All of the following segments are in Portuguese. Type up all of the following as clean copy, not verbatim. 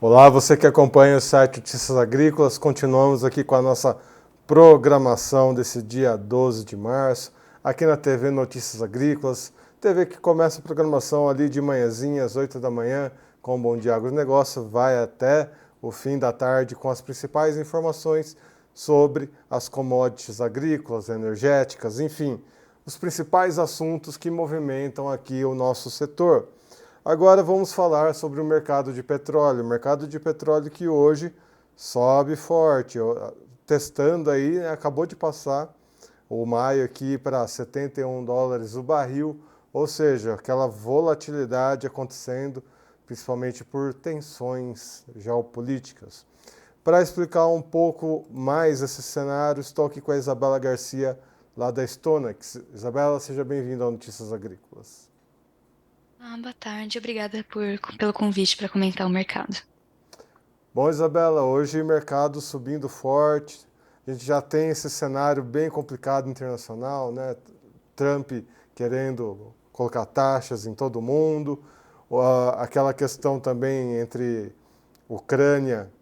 Olá, você que acompanha o site Notícias Agrícolas, continuamos aqui com a nossa programação desse dia 12 de março, aqui na TV Notícias Agrícolas, TV que começa a programação ali de manhãzinha, às 8 da manhã, com o Bom Dia Agronegócio, vai até o fim da tarde com as principais informações sobre as commodities agrícolas, energéticas, enfim, os principais assuntos que movimentam aqui o nosso setor. Agora vamos falar sobre o mercado de petróleo. O mercado de petróleo que hoje sobe forte. Testando aí, acabou de passar o maio aqui para US$ 71 o barril, ou seja, aquela volatilidade acontecendo, principalmente por tensões geopolíticas. Para explicar um pouco mais esse cenário, estou aqui com a Isabela Garcia, lá da Stonex. Isabela, seja bem-vinda ao Notícias Agrícolas. Boa tarde, obrigada pelo convite para comentar o mercado. Bom, Isabela, hoje o mercado subindo forte, a gente já tem esse cenário bem complicado internacional, né? Trump querendo colocar taxas em todo mundo, aquela questão também entre Ucrânia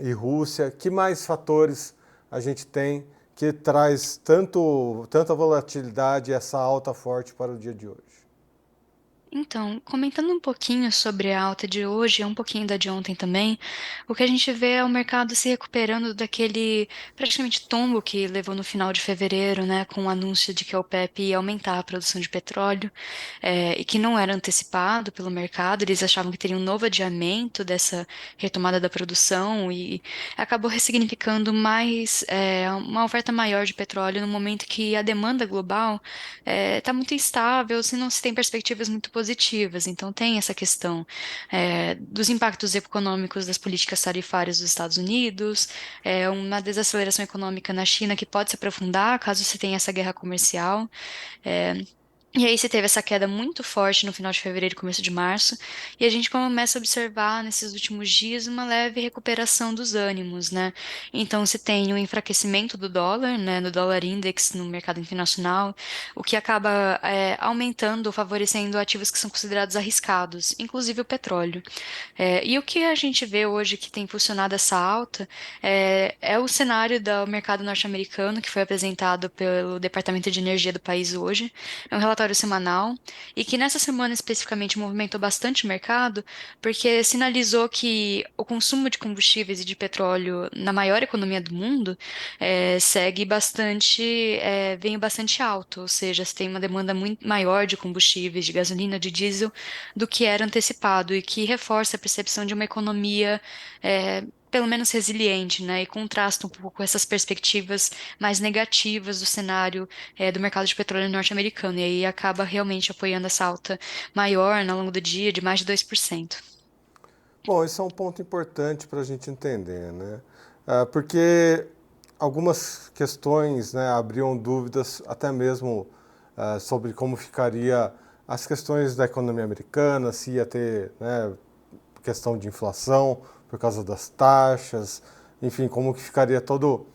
e Rússia. Que mais fatores a gente tem que traz tanta volatilidade e essa alta forte para o dia de hoje? Então, comentando um pouquinho sobre a alta de hoje e um pouquinho da de ontem também, o que a gente vê é o mercado se recuperando daquele praticamente tombo que levou no final de fevereiro, né, com o anúncio de que a OPEP ia aumentar a produção de petróleo, e que não era antecipado pelo mercado. Eles achavam que teria um novo adiamento dessa retomada da produção e acabou ressignificando mais, uma oferta maior de petróleo no momento que a demanda global está muito instável, se não se tem perspectivas muito positivas. Então, tem essa questão dos impactos econômicos das políticas tarifárias dos Estados Unidos, uma desaceleração econômica na China que pode se aprofundar caso se tenha essa guerra comercial. é, e aí você teve essa queda muito forte no final de fevereiro e começo de março, e a gente começa a observar nesses últimos dias uma leve recuperação dos ânimos, né? Então você tem o enfraquecimento do dólar, né, do dólar index no mercado internacional, o que acaba aumentando, favorecendo ativos que são considerados arriscados, inclusive o petróleo. E o que a gente vê hoje que tem funcionado essa alta é o cenário do mercado norte-americano, que foi apresentado pelo Departamento de Energia do país hoje. É um relatório semanal e que nessa semana especificamente movimentou bastante o mercado, porque sinalizou que o consumo de combustíveis e de petróleo na maior economia do mundo segue bastante, vem bastante alto, ou seja, se tem uma demanda muito maior de combustíveis, de gasolina, de diesel, do que era antecipado e que reforça a percepção de uma economia pelo menos resiliente, né, e contrasta um pouco com essas perspectivas mais negativas do cenário do mercado de petróleo norte-americano, e aí acaba realmente apoiando essa alta maior ao longo do dia, de mais de 2%. Bom, isso é um ponto importante para a gente entender, né? Porque algumas questões, né, abriam dúvidas até mesmo sobre como ficaria as questões da economia americana, se ia ter, né, questão de inflação por causa das taxas, enfim, como que ficaria todo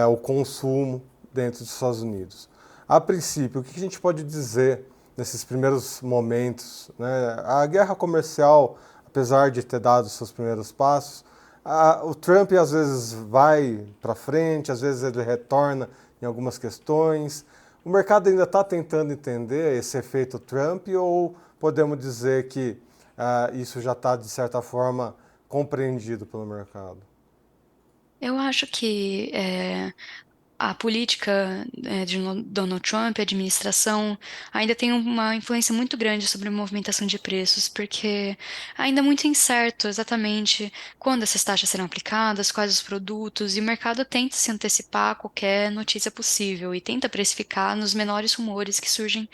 o consumo dentro dos Estados Unidos. A princípio, o que a gente pode dizer nesses primeiros momentos, né? A guerra comercial, apesar de ter dado seus primeiros passos, o Trump às vezes vai para frente, às vezes ele retorna em algumas questões. O mercado ainda está tentando entender esse efeito Trump ou podemos dizer que isso já está, de certa forma, compreendido pelo mercado? Eu acho que a política de Donald Trump, a administração, ainda tem uma influência muito grande sobre a movimentação de preços, porque ainda é muito incerto exatamente quando essas taxas serão aplicadas, quais os produtos, e o mercado tenta se antecipar a qualquer notícia possível e tenta precificar nos menores rumores que surgem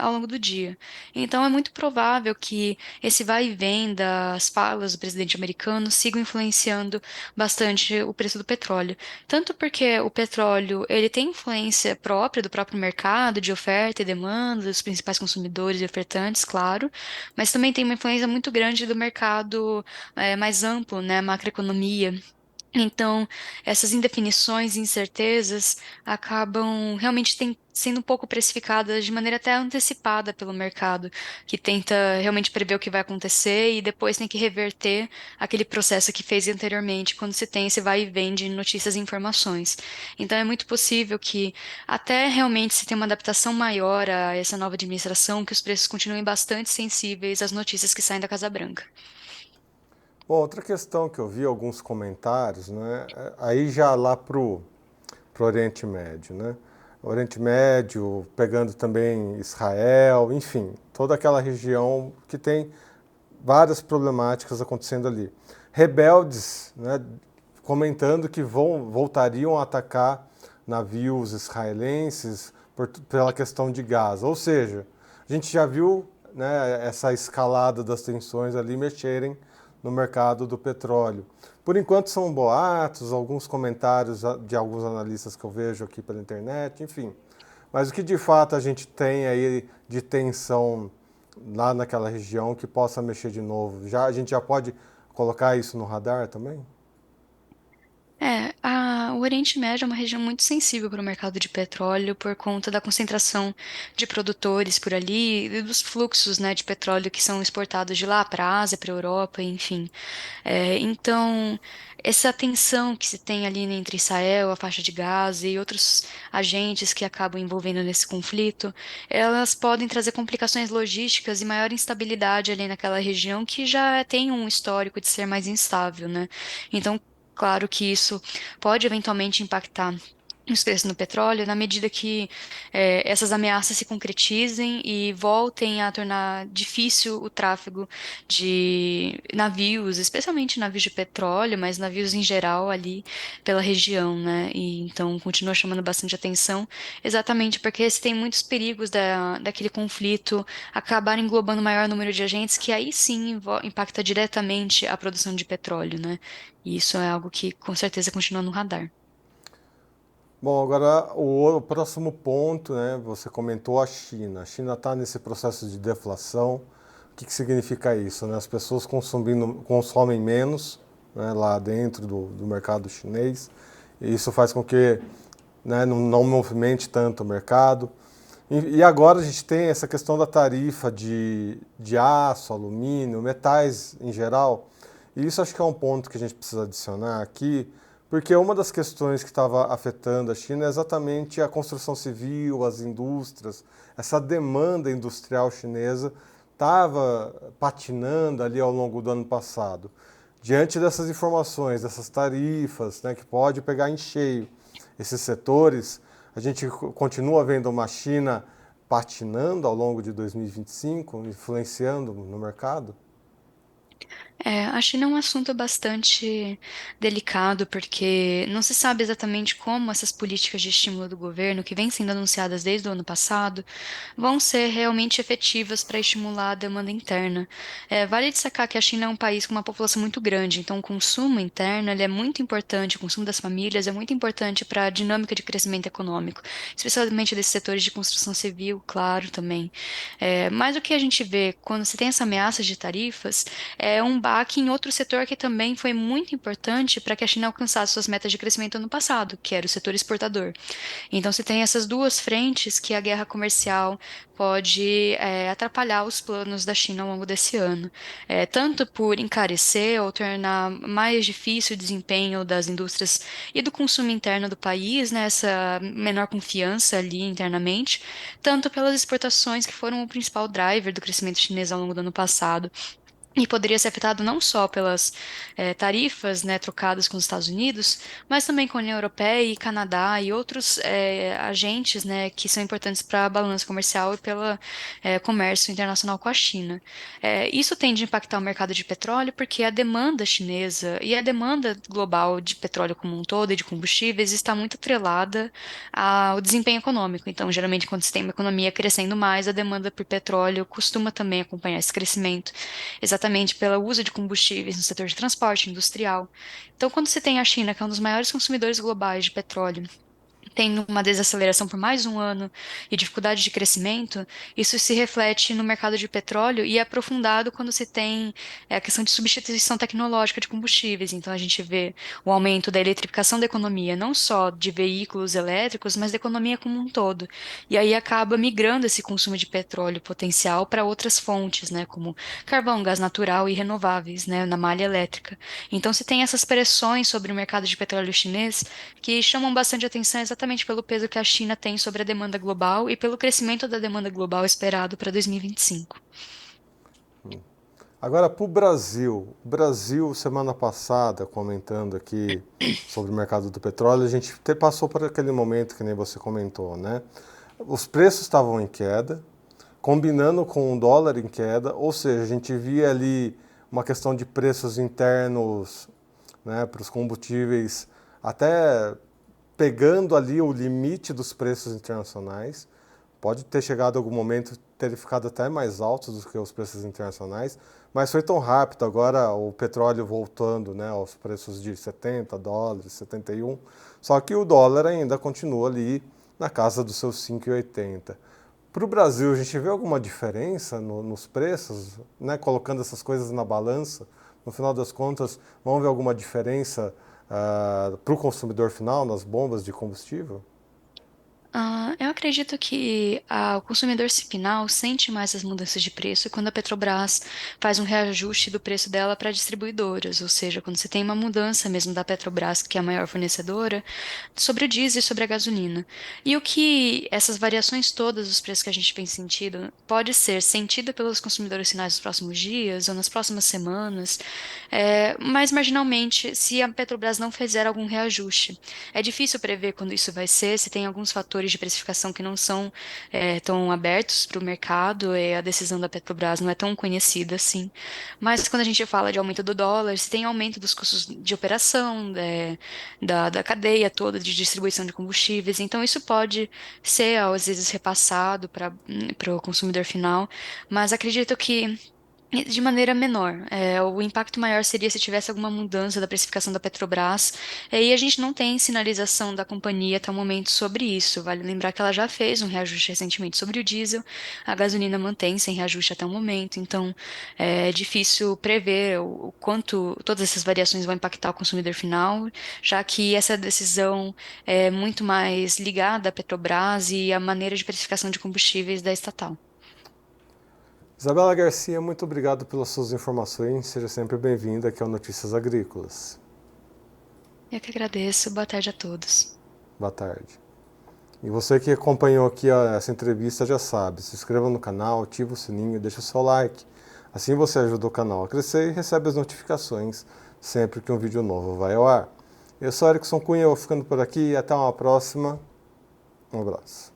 ao longo do dia. Então é muito provável que esse vai e vem das falas do presidente americano sigam influenciando bastante o preço do petróleo. Tanto porque o petróleo, ele tem influência própria do próprio mercado, de oferta e demanda, dos principais consumidores e ofertantes, claro, mas também tem uma influência muito grande do mercado mais amplo, né, macroeconomia. Então, essas indefinições e incertezas acabam realmente sendo um pouco precificadas de maneira até antecipada pelo mercado, que tenta realmente prever o que vai acontecer e depois tem que reverter aquele processo que fez anteriormente, quando se tem esse vai e vem de notícias e informações. Então, é muito possível que até realmente se tenha uma adaptação maior a essa nova administração, que os preços continuem bastante sensíveis às notícias que saem da Casa Branca. Bom, outra questão que eu vi alguns comentários, né, aí já lá pro Oriente Médio, né? Oriente Médio, pegando também Israel, enfim, toda aquela região que tem várias problemáticas acontecendo ali. Rebeldes, né, comentando que voltariam a atacar navios israelenses pela questão de Gaza. Ou seja, a gente já viu, né, essa escalada das tensões ali mexerem no mercado do petróleo. Por enquanto são boatos, alguns comentários de alguns analistas que eu vejo aqui pela internet, enfim. Mas o que de fato a gente tem aí de tensão lá naquela região que possa mexer de novo? A gente já pode colocar isso no radar também? O Oriente Médio é uma região muito sensível para o mercado de petróleo por conta da concentração de produtores por ali e dos fluxos, né, de petróleo que são exportados de lá para a Ásia, para a Europa, enfim. Então, essa tensão que se tem ali entre Israel, a faixa de Gaza e outros agentes que acabam envolvendo nesse conflito, elas podem trazer complicações logísticas e maior instabilidade ali naquela região que já tem um histórico de ser mais instável, né? Então, claro que isso pode eventualmente impactar os preços no petróleo na medida que essas ameaças se concretizem e voltem a tornar difícil o tráfego de navios, especialmente navios de petróleo, mas navios em geral ali pela região, né? E então continua chamando bastante atenção, exatamente porque se tem muitos perigos daquele conflito acabar englobando maior número de agentes que aí sim impacta diretamente a produção de petróleo, né? E isso é algo que com certeza continua no radar. Bom, agora o próximo ponto, né? Você comentou a China. A China está nesse processo de deflação. O que significa isso, né? As pessoas consomem menos, né, lá dentro do mercado chinês. E isso faz com que, né, não movimente tanto o mercado. E agora a gente tem essa questão da tarifa de aço, alumínio, metais em geral. E isso acho que é um ponto que a gente precisa adicionar aqui, porque uma das questões que estava afetando a China é exatamente a construção civil, as indústrias. Essa demanda industrial chinesa estava patinando ali ao longo do ano passado. Diante dessas informações, dessas tarifas, né, que pode pegar em cheio esses setores, a gente continua vendo uma China patinando ao longo de 2025, influenciando no mercado? A China é um assunto bastante delicado, porque não se sabe exatamente como essas políticas de estímulo do governo, que vêm sendo anunciadas desde o ano passado, vão ser realmente efetivas para estimular a demanda interna. Vale destacar que a China é um país com uma população muito grande, então o consumo interno ele é muito importante, o consumo das famílias é muito importante para a dinâmica de crescimento econômico, especialmente desses setores de construção civil, claro, também. Mas o que a gente vê quando se tem essa ameaça de tarifas é um baque em outro setor que também foi muito importante para que a China alcançasse suas metas de crescimento ano passado, que era o setor exportador. Então, você tem essas duas frentes que a guerra comercial pode atrapalhar os planos da China ao longo desse ano. Tanto por encarecer ou tornar mais difícil o desempenho das indústrias e do consumo interno do país, né, essa menor confiança ali internamente, tanto pelas exportações que foram o principal driver do crescimento chinês ao longo do ano passado. E poderia ser afetado não só pelas tarifas, né, trocadas com os Estados Unidos, mas também com a União Europeia e Canadá e outros agentes, né, que são importantes para a balança comercial e pelo comércio internacional com a China. Isso tende a impactar o mercado de petróleo porque a demanda chinesa e a demanda global de petróleo como um todo e de combustíveis está muito atrelada ao desempenho econômico. Então, geralmente, quando se tem uma economia crescendo mais, a demanda por petróleo costuma também acompanhar esse crescimento exatamente pelo uso de combustíveis no setor de transporte industrial. Então, quando se tem a China, que é um dos maiores consumidores globais de petróleo, tendo uma desaceleração por mais um ano e dificuldade de crescimento, isso se reflete no mercado de petróleo e é aprofundado quando se tem a questão de substituição tecnológica de combustíveis. Então, a gente vê o aumento da eletrificação da economia, não só de veículos elétricos, mas da economia como um todo. E aí acaba migrando esse consumo de petróleo potencial para outras fontes, né, como carvão, gás natural e renováveis, né, na malha elétrica. Então, se tem essas pressões sobre o mercado de petróleo chinês que chamam bastante atenção exatamente pelo peso que a China tem sobre a demanda global e pelo crescimento da demanda global esperado para 2025. Agora, para o Brasil. O Brasil, semana passada, comentando aqui sobre o mercado do petróleo, a gente até passou por aquele momento que nem você comentou, né? Os preços estavam em queda, combinando com o dólar em queda, ou seja, a gente via ali uma questão de preços internos, né, para os combustíveis, até pegando ali o limite dos preços internacionais. Pode ter chegado algum momento ter ficado até mais alto do que os preços internacionais, mas foi tão rápido agora o petróleo voltando, né, aos preços de 70 dólares, 71, só que o dólar ainda continua ali na casa dos seus 5,80. Para o Brasil, a gente vê alguma diferença nos preços, né, colocando essas coisas na balança? No final das contas, vamos ver alguma diferença para o consumidor final nas bombas de combustível? Eu acredito que o consumidor final sente mais as mudanças de preço quando a Petrobras faz um reajuste do preço dela para distribuidoras, ou seja, quando você tem uma mudança mesmo da Petrobras, que é a maior fornecedora, sobre o diesel e sobre a gasolina. E o que essas variações todas dos preços que a gente tem sentido pode ser sentido pelos consumidores finais nos próximos dias ou nas próximas semanas, mas marginalmente se a Petrobras não fizer algum reajuste. É difícil prever quando isso vai ser, se tem alguns fatores de precificação que não são tão abertos para o mercado, e a decisão da Petrobras não é tão conhecida assim. Mas quando a gente fala de aumento do dólar, se tem aumento dos custos de operação, da cadeia toda de distribuição de combustíveis, então isso pode ser, às vezes, repassado para o consumidor final, mas acredito que de maneira menor. O impacto maior seria se tivesse alguma mudança da precificação da Petrobras, e a gente não tem sinalização da companhia até o momento sobre isso. Vale lembrar que ela já fez um reajuste recentemente sobre o diesel, a gasolina mantém sem reajuste até o momento, então é difícil prever o quanto todas essas variações vão impactar o consumidor final, já que essa decisão é muito mais ligada à Petrobras e à maneira de precificação de combustíveis da estatal. Isabela Garcia, muito obrigado pelas suas informações. Seja sempre bem-vinda aqui ao Notícias Agrícolas. Eu que agradeço. Boa tarde a todos. Boa tarde. E você que acompanhou aqui essa entrevista já sabe, se inscreva no canal, ativa o sininho, deixa o seu like. Assim você ajuda o canal a crescer e recebe as notificações sempre que um vídeo novo vai ao ar. Eu sou Erickson Cunha, eu vou ficando por aqui e até uma próxima. Um abraço.